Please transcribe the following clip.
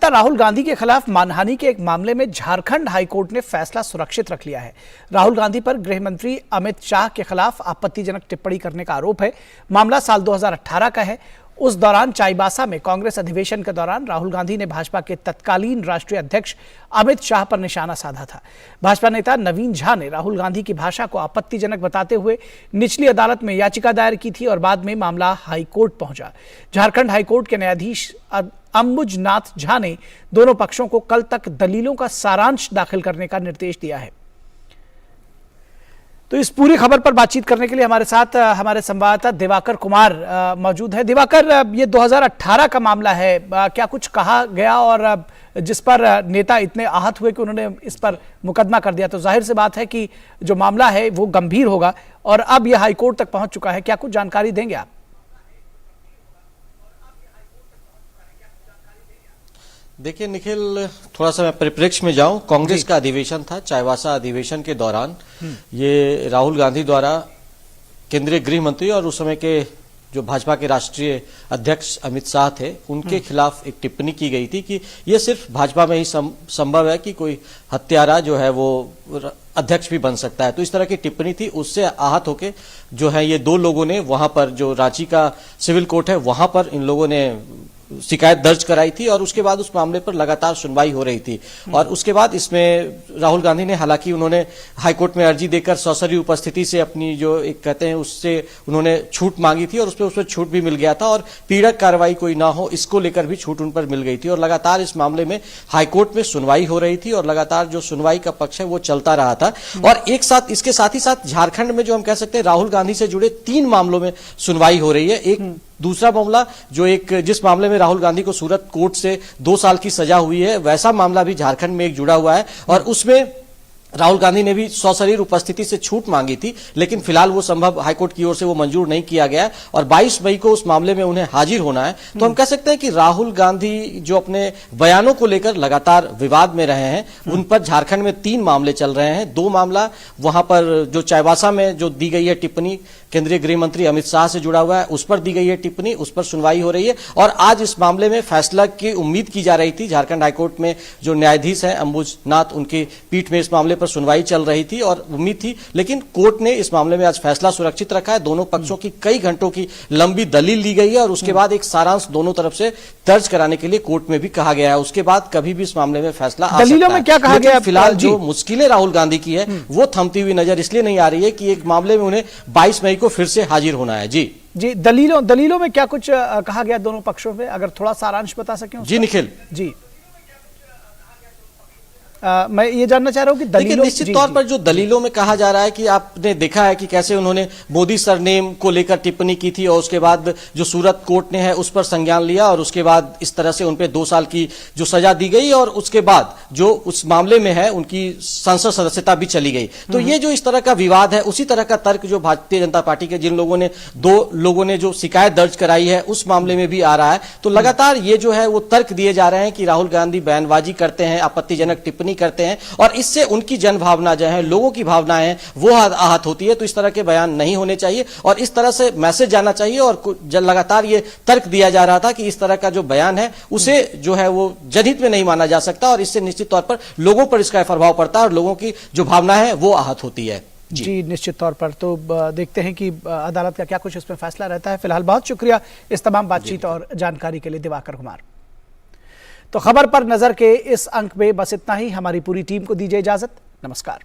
नेता राहुल गांधी के खिलाफ मानहानि के एक मामले में झारखंड हाईकोर्ट ने फैसला सुरक्षित रख लिया है। राहुल गांधी पर गृह मंत्री अमित शाह के खिलाफ आपत्तिजनक टिप्पणी करने का आरोप है। मामला साल 2018 का है। उस दौरान चाईबासा में कांग्रेस अधिवेशन के दौरान राहुल गांधी ने भाजपा के तत्कालीन राष्ट्रीय अध्यक्ष अमित शाह पर निशाना साधा था। भाजपा नेता नवीन झा ने राहुल गांधी की भाषा को आपत्तिजनक बताते हुए निचली अदालत में याचिका दायर की थी और बाद में मामला हाईकोर्ट पहुंचा। झारखंड हाईकोर्ट के न्यायाधीश अंबुजनाथ झा ने दोनों पक्षों को कल तक दलीलों का सारांश दाखिल करने का निर्देश दिया है। तो इस पूरी खबर पर बातचीत करने के लिए हमारे साथ हमारे संवाददाता दिवाकर कुमार मौजूद है। दिवाकर, ये 2018 का मामला है, क्या कुछ कहा गया और जिस पर नेता इतने आहत हुए कि उन्होंने इस पर मुकदमा कर दिया, तो जाहिर सी बात है कि जो मामला है वो गंभीर होगा और अब यह हाईकोर्ट तक पहुंच चुका है। क्या कुछ जानकारी देंगे आप? देखिए निखिल, थोड़ा सा मैं परिप्रेक्ष्य में जाऊं। कांग्रेस का अधिवेशन था, चाईबासा अधिवेशन के दौरान ये राहुल गांधी द्वारा केंद्रीय गृह मंत्री और उस समय के जो भाजपा के राष्ट्रीय अध्यक्ष अमित शाह थे, उनके खिलाफ एक टिप्पणी की गई थी कि ये सिर्फ भाजपा में ही संभव है कि कोई हत्यारा जो है वो अध्यक्ष भी बन सकता है। तो इस तरह की टिप्पणी थी। उससे आहत होके जो है ये दो लोगों ने वहां पर, जो रांची का सिविल कोर्ट है, वहां पर इन लोगों ने शिकायत दर्ज कराई थी और उसके बाद उस मामले पर लगातार सुनवाई हो रही थी। और उसके बाद इसमें राहुल गांधी ने, हालांकि उन्होंने हाईकोर्ट में अर्जी देकर सौसरी उपस्थिति से अपनी जो एक कहते हैं उससे उन्होंने छूट मांगी थी और उस पर छूट भी मिल गया था और पीड़क कार्रवाई कोई ना हो इसको लेकर भी छूट उन पर मिल गई थी। और लगातार इस मामले में हाईकोर्ट में सुनवाई हो रही थी और लगातार जो सुनवाई का पक्ष है वो चलता रहा था। और एक साथ इसके साथ ही साथ झारखंड में जो हम कह सकते हैं राहुल गांधी से जुड़े 3 मामलों में सुनवाई हो रही है। एक दूसरा मामला जो जिस मामले में राहुल गांधी को सूरत कोर्ट से 2 साल की सजा हुई है, वैसा मामला भी झारखंड में एक जुड़ा हुआ है और उसमें राहुल गांधी ने भी सशरीर उपस्थिति से छूट मांगी थी, लेकिन फिलहाल वो संभव हाईकोर्ट की ओर से वो मंजूर नहीं किया गया है और 22 मई को उस मामले में उन्हें हाजिर होना है। तो हम कह सकते हैं कि राहुल गांधी जो अपने बयानों को लेकर लगातार विवाद में रहे हैं, उन पर झारखंड में 3 मामले चल रहे हैं। 2 मामला वहां पर जो चाईबासा में जो दी गई है टिप्पणी केंद्रीय गृह मंत्री अमित शाह से जुड़ा हुआ है, उस पर दी गई है टिप्पणी, उस पर सुनवाई हो रही है और आज इस मामले में फैसला की उम्मीद की जा रही थी। झारखंड हाईकोर्ट में जो न्यायाधीश हैं अंबुजनाथ, उनकी पीठ में इस मामले पर सुनवाई चल रही थी और उम्मीद थी, लेकिन कोर्ट ने इस मामले में आज फैसला सुरक्षित रखा है। दोनों पक्षों की कई घंटों की लंबी दलील ली गई है और उसके बाद एक सारांश दोनों तरफ से दर्ज कराने के लिए कोर्ट में भी कहा गया है। उसके बाद कभी भी इस मामले में फैसला आ सकता है। दलीलों में क्या कहा गया? फिलहाल जो मुश्किलें राहुल गांधी की है वो थमती हुई नजर इसलिए नहीं आ रही है कि एक मामले में उन्हें 22 मई को फिर से हाजिर होना है। जी दलीलों में क्या कुछ कहा गया दोनों पक्षों में, अगर थोड़ा सारांश बता सकें? जी निखिल, जी मैं ये जानना चाह रहा हूं कि दलीलों, निश्चित तौर पर जो दलीलों में कहा जा रहा है कि आपने देखा है कि कैसे उन्होंने मोदी सरनेम को लेकर टिप्पणी की थी और उसके बाद जो सूरत कोर्ट ने है उस पर संज्ञान लिया और उसके बाद इस तरह से उनपे 2 साल की जो सजा दी गई और उसके बाद जो उस मामले में है उनकी संसद सदस्यता भी चली गई। तो ये जो इस तरह का विवाद है, उसी तरह का तर्क जो भारतीय जनता पार्टी के जिन लोगों ने 2 लोगों ने जो शिकायत दर्ज कराई है उस मामले में भी आ रहा है। तो लगातार ये जो है वो तर्क दिए जा रहे हैं कि राहुल गांधी बयानबाजी करते हैं, आपत्तिजनक टिप्पणी करते हैं और इससे उनकी जन भावना जो है, लोगों की भावनाएं वो आहत होती है। तो इस तरह के बयान नहीं होने चाहिए और इस तरह से मैसेज जाना चाहिए। और लगातार ये तर्क दिया जा रहा था कि इस तरह का जो बयान है उसे जो है वो जनहित में नहीं माना जा सकता और इससे निश्चित तौर पर लोगों पर इसका प्रभाव पड़ता है और लोगों की जो भावना है वो आहत होती है। जी निश्चित तौर पर। तो देखते हैं कि अदालत का क्या कुछ इसमें फैसला रहता है। फिलहाल बहुत शुक्रिया इस तमाम बातचीत और जानकारी के लिए दिवाकर कुमार। तो खबर पर नजर के इस अंक में बस इतना ही। हमारी पूरी टीम को दीजिए इजाजत। नमस्कार।